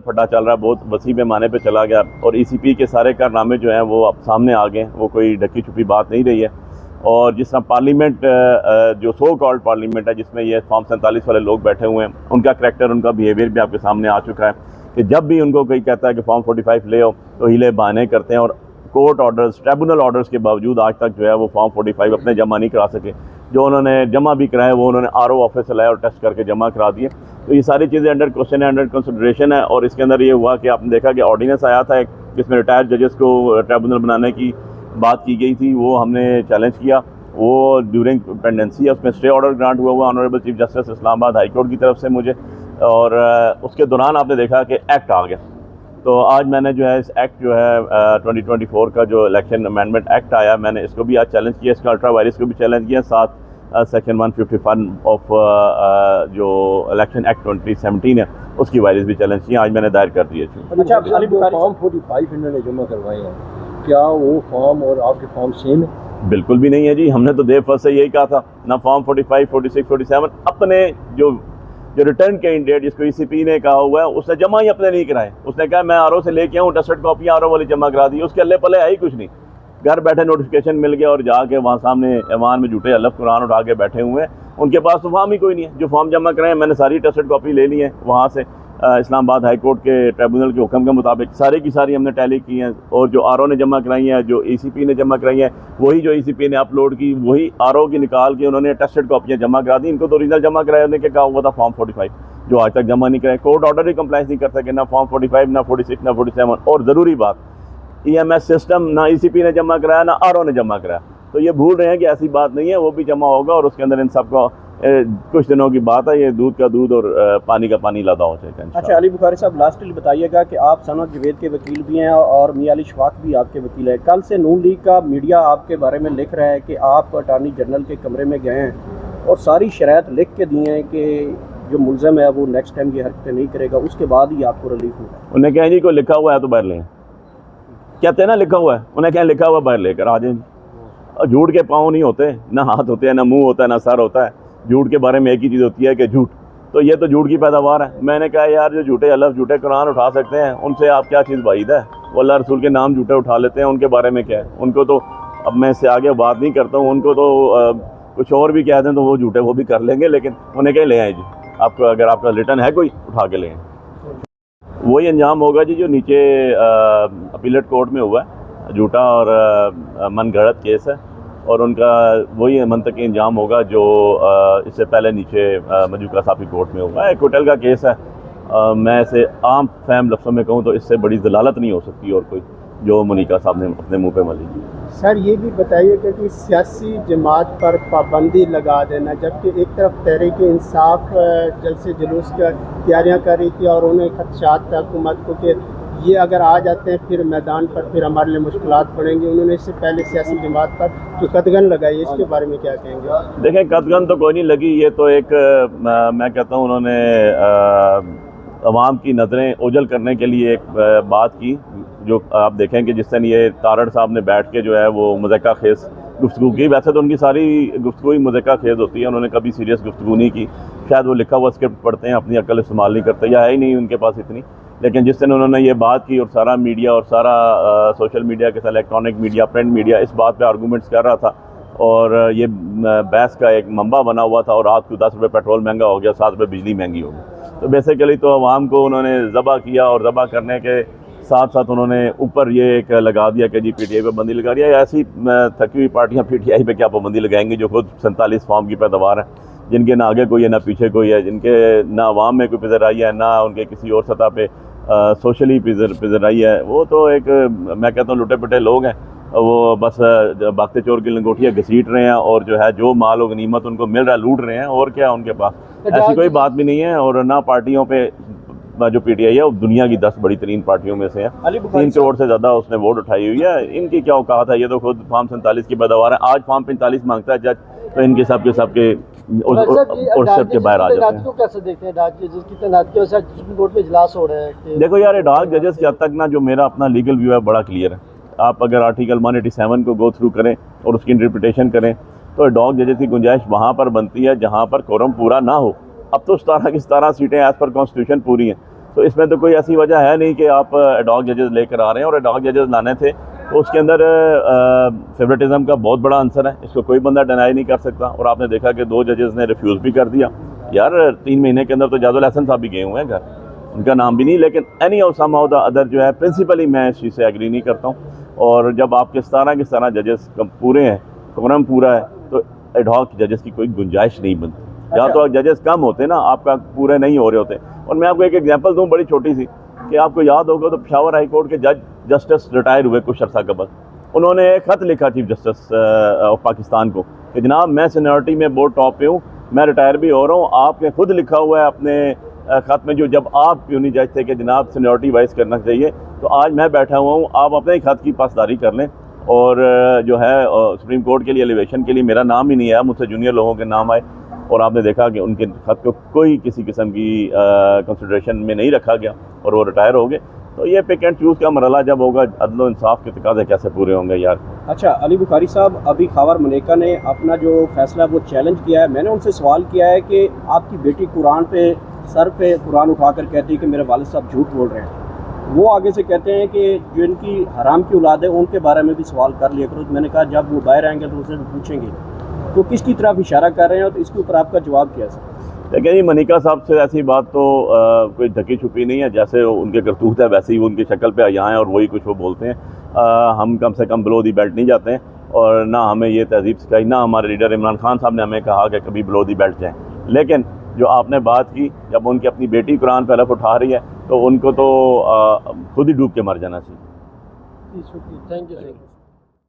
फटा चल रहा है, बहुत वसी पैमाने पे चला गया और ईसीपी के सारे कारनामे जो हैं वो अब सामने आ गए, वो कोई ढकी छुपी बात नहीं रही है। और जिस तरह पार्लियामेंट जो सो कॉल्ड पार्लियामेंट है जिसमें ये फॉर्म 47 वाले लोग बैठे हुए हैं, उनका करैक्टर, उनका बिहेवियर भी आपके सामने आ चुका है कि जब भी उनको कोई कहता है कि फॉर्म 45 ले आओ तो हिले बहाने करते हैं और कोर्ट ऑर्डर्स, ट्रिब्यूनल ऑर्डर्स के बावजूद आज तक जो है वो फॉर्म 45 अपने जमा नहीं करा सके। जो उन्होंने जमा भी कराए वो उन्होंने आरओ ऑफिस लाया और टेस्ट करके जमा करा दिए। तो ये सारी चीज़ें अंडर क्वेश्चन है, अंडर कंसिडरेशन है। और इसके अंदर ये हुआ कि आपने देखा कि ऑर्डिनेंस आया था एक, जिसमें रिटायर्ड जजेस को ट्रिब्यूनल बनाने की बात की गई थी, वो हमने चैलेंज किया। वो ड्यूरिंग पेंडेंसी है, उसमें स्टे ऑर्डर ग्रांट हुआ honourable chief justice Islamabad high court की तरफ से मुझे, और उसके दौरान आपने देखा कि एक्ट आ गया। तो आज मैंने जो है इस एक्ट जो है 2024 का जो इलेक्शन अमेंडमेंट एक्ट आया, मैंने इसको भी आज चैलेंज किया, इसका अल्ट्रा वायरस को भी चैलेंज किया, साथ सेक्शन 151 ऑफ जो इलेक्शन एक्ट 2017 है उसकी वायरस भी चैलेंज किया, आज मैंने दायर कर दिए। अच्छा, फॉर्म 45 इन्होंने जमा करवाए हैं, क्या वो फॉर्म और आपके फॉर्म सेम है? बिल्कुल भी नहीं है जी। हमने तो देर फर्स्ट से यही कहा था, ना फॉर्म 45, 46, 47 अपने जो रिटर्न कैंडिडेट जिसको ईसीपी ने कहा हुआ है उसने जमा ही अपने नहीं कराए। उसने कहा मैं आरओ से लेके आऊँ, टेस्टेड कॉपी आरओ वाली जमा करा दी, उसके अल्ले पल्ले है ही कुछ नहीं। घर बैठे नोटिफिकेशन मिल गया और जाके वहाँ सामने ऐवान में झूठे अल्लाह कुरान उठा के बैठे हुए हैं। उनके पास तो फॉर्म ही कोई नहीं है। जो फॉर्म जमा कराए मैंने सारी टेस्टेड कॉपी ले ली है वहाँ से, इस्लामाबाद हाई कोर्ट के ट्रिब्यूनल के हुक्म के मुताबिक सारी की सारी हमने टैली की हैं। और जो आरओ ने जमा कराई हैं, जो ईसीपी ने जमा कराई हैं, वही जो ईसीपी ने अपलोड की वही आरओ की निकाल के उन्होंने टेस्टेड कॉपियाँ जमा करा दी। इनको तो ओरिजिनल जमा कराने के कहा हुआ था फॉर्म 45, जो आज तक जमा नहीं कराए। कोर्ट ऑर्डर ही कंप्लाइंस नहीं कर सके, ना फॉर्म 45, ना 46, ना 47। और ज़रूरी बात, ईएमएस सिस्टम ना ईसीपी ने जमा कराया ना आरओ ने जमा कराया। तो ये भूल रहे हैं कि ऐसी बात नहीं है, वो भी जमा होगा और उसके अंदर इन सबको कुछ दिनों की बात है, ये दूध का दूध और पानी का पानी लदा हो जाएगा। अच्छा अली बुखारी साहब, लास्टली बताइएगा कि आप सना जवेद के वकील भी हैं और मियां अली शफाक भी आपके वकील हैं। कल से नून लीग का मीडिया आपके बारे में लिख रहा है कि आप अटार्नी जनरल के कमरे में गए हैं और सारी शराइत लिख के दी हैं कि जो मुलजम है वो नेक्स्ट टाइम ये हरकतें नहीं करेगा, उसके बाद ही आपको रिलीफ मिला। उन्हें कहें जी कोई लिखा हुआ है तो बाहर लें, कहते हैं ना लिखा हुआ है, उन्हें कहें लिखा हुआ बाहर लेकर आ जाए। और झूठ के पाँव नहीं होते, ना हाथ होते हैं, ना मुंह होता है, ना सर होता है। झूठ के बारे में एक ही चीज़ होती है कि झूठ, तो ये तो झूठ की पैदावार है। मैंने कहा यार जो झूठे अल्लाह झूठे कुरान उठा सकते हैं उनसे आप क्या चीज़ बाइद है, वो अल्लाह रसूल के नाम झूठे उठा लेते हैं, उनके बारे में क्या है। उनको तो अब मैं इससे आगे बात नहीं करता हूँ, उनको तो कुछ और भी कह दें तो वो झूठे वो भी कर लेंगे, लेकिन उन्हें कहीं ले आए जी, आपको अगर आपका रिटर्न है कोई उठा के ले आए। वही अंजाम होगा जी जो नीचे अपीलेट कोर्ट में हुआ है, झूठा और मनगढ़ंत केस है, और उनका वही मंतकी अंजाम होगा जो इससे पहले नीचे मजूका साफी कोर्ट में होगा। एक होटल का केस है, मैं इसे आम फहम लफ्ज़ों में कहूँ तो इससे बड़ी जलालत नहीं हो सकती और कोई जो मुनीका साहब ने अपने मुंह पे मली। सर ये भी बताइएगा कि सियासी जमात पर पाबंदी लगा देना, जबकि एक तरफ तहरीक इंसाफ जलसे जुलूस की तैयारियां कर रही थी और उन्हें खदशात था हुकूमत को कि ये अगर आ जाते हैं फिर मैदान पर फिर हमारे लिए मुश्किलात पड़ेंगी। उन्होंने इससे पहले सियासी जमात पर जो कदगन लगाई, इसके बारे में क्या कहेंगे? देखें, कदगन तो कोई नहीं लगी, ये तो एक मैं कहता हूँ उन्होंने अवाम की नज़रें ओझल करने के लिए एक बात की। जो आप देखें कि जिस दिन ये तारड़ साहब ने बैठ के जो है वो मज़ाक़ा खेज़ गुफ्तगू की, वैसे तो उनकी सारी गुफ्तगू ही मज़ाक़ा खेज़ होती है, उन्होंने कभी सीरियस गुफ्तगू नहीं की। शायद वो लिखा हुआ स्क्रिप्ट पढ़ते हैं, अपनी अक्ल इस्तेमाल नहीं करते या है ही नहीं उनके पास इतनी। लेकिन जिस दिन उन्होंने ये बात की और सारा मीडिया और सारा सोशल मीडिया के साथ इलेक्ट्रॉनिक मीडिया, प्रिंट मीडिया इस बात पे आर्गूमेंट्स कर रहा था और ये बहस का एक मंबा बना हुआ था, और रात को 10 रुपये पेट्रोल महंगा हो गया, 7 रुपये बिजली महंगी हो गई। तो बेसिकली तो अवाम को उन्होंने ज़बह किया और ज़बह करने के साथ साथ उन्होंने ऊपर ये एक लगा दिया कि जी पीटीआई पे पाबंदी लगा रही है। ऐसी थकी हुई पार्टियाँ पीटीआई पे क्या पाबंदी लगाएंगी जो खुद 47 फॉर्म की पैदावार है, जिनके ना आगे कोई है ना पीछे कोई है, जिनके ना अवाम में कोई पिज़राई है ना उनके किसी और सतह पे सोशली पिज़राई है। वो तो एक मैं कहता हूँ लुटे पिटे लोग हैं, वो बस बागते चोर की लंगोटियाँ घसीट रहे हैं और जो है जो माल और गनीमत उनको मिल रहा है लूट रहे हैं, और क्या उनके पास ऐसी कोई बात भी नहीं है। और ना पार्टियों पे जो पीटीआई है वो दुनिया की 10 बड़ी तरीन पार्टियों में से है, 3 करोड़ से ज़्यादा उसने वोट उठाई हुई है। इनकी क्या औकात है, ये तो खुद फॉर्म 47 की पैदावार है। आज फॉर्म 45 मांगता है जज, तो इनके सबके और के बाहर आ जाते हैं। कैसे देखते हैं डाक जजेस की तैनाती के साथ सुप्रीम कोर्ट में इजलास हो रहा है? देखो यार, डाक जजेस के हद तक ना जो मेरा अपना लीगल व्यू है बड़ा क्लियर है। आप अगर आर्टिकल 187 को गो थ्रू करें और उसकी इंटरप्रिटेशन करें तो डाक जजेस की गुंजाइश वहाँ पर बनती है जहाँ पर कोरम पूरा ना हो। अब तो 17 की 17 सीटें एज पर कॉन्स्टिट्यूशन पूरी हैं, तो इसमें तो कोई ऐसी वजह है नहीं कि आप एडॉक जजेस लेकर आ रहे हैं, और एडॉक जजेस लाने थे तो उसके अंदर फेवरेटिज्म का बहुत बड़ा आंसर है, इसको कोई बंदा डिनाई नहीं कर सकता। और आपने देखा कि 2 जजेस ने रिफ्यूज़ भी कर दिया। यार 3 महीने के अंदर तो जाजुल हसन साहब भी गए हुए हैं घर, उनका नाम भी नहीं, लेकिन any of some of the other जो है प्रिंसिपली मैं इस चीज़ से एग्री नहीं करता हूँ। और जब आपके 17 जजेस पूरे हैं, कोरम पूरा है, तो एडहॉक जजेस की कोई गुंजाइश नहीं बनती। या तो जजेस कम होते ना, आपका पूरे नहीं हो रहे होते। और मैं आपको एक एग्जांपल दूं बड़ी छोटी सी, कि आपको याद होगा तो पेशावर हाई कोर्ट के जस्टिस रिटायर हुए कुछ अर्सा कबल, उन्होंने एक ख़त लिखा चीफ जस्टिस ऑफ पाकिस्तान को कि जनाब मैं सीनियरिटी में बहुत टॉप पे हूँ, मैं रिटायर भी हो रहा हूँ। आपने खुद लिखा हुआ है अपने ख़त में, जो जब आप यूनी जज थे, कि जनाब सीनियरिटी वाइज करना चाहिए, तो आज मैं बैठा हुआ हूँ, आप अपने ही ख़त की पासदारी कर लें। और जो है सुप्रीम कोर्ट के लिए एलिवेशन के लिए मेरा नाम ही नहीं आया, मुझसे जूनियर लोगों के नाम आए, और आपने देखा कि उनके ख़त को कोई किसी किस्म की कंसिडरेशन में नहीं रखा गया और वो रिटायर हो गए। तो ये पिक एंड चूज़ का मरला जब होगा, अदल इंसाफ के तकाज़े कैसे पूरे होंगे यार। अच्छा, अली बुखारी साहब, अभी खावर मनेका ने अपना जो फैसला वो चैलेंज किया है। मैंने उनसे सवाल किया है कि आपकी बेटी कुरान पे सर पे कुरान उठाकर कहती है कि मेरे वालिद साहब झूठ बोल रहे हैं। वो आगे से कहते हैं कि जो इनकी हराम की औलाद है उनके बारे में भी सवाल कर लिया करो। मैंने कहा जब वो बाहर आएंगे तो उनसे भी पूछेंगे, तो किसकी तरफ इशारा कर रहे हैं, तो इसके ऊपर आपका जवाब क्या है? देखिए जी, मनिका साहब से ऐसी बात तो कोई ढकी छुपी नहीं है, जैसे उनके करतूत है वैसे ही उनकी शक्ल पे यहाँ हैं और वही कुछ वो बोलते हैं। हम कम से कम बिलो दी बेल्ट नहीं जाते हैं, और ना हमें ये तहजीब सिखाई, ना हमारे लीडर इमरान खान साहब ने हमें कहा कि कभी बिलो दी बेल्ट जाएँ। लेकिन जो आपने बात की, जब उनकी अपनी बेटी कुरान पे हलफ उठा रही है, तो उनको तो खुद ही डूब के मर जाना चाहिए। शुक्रिया, थैंक यू।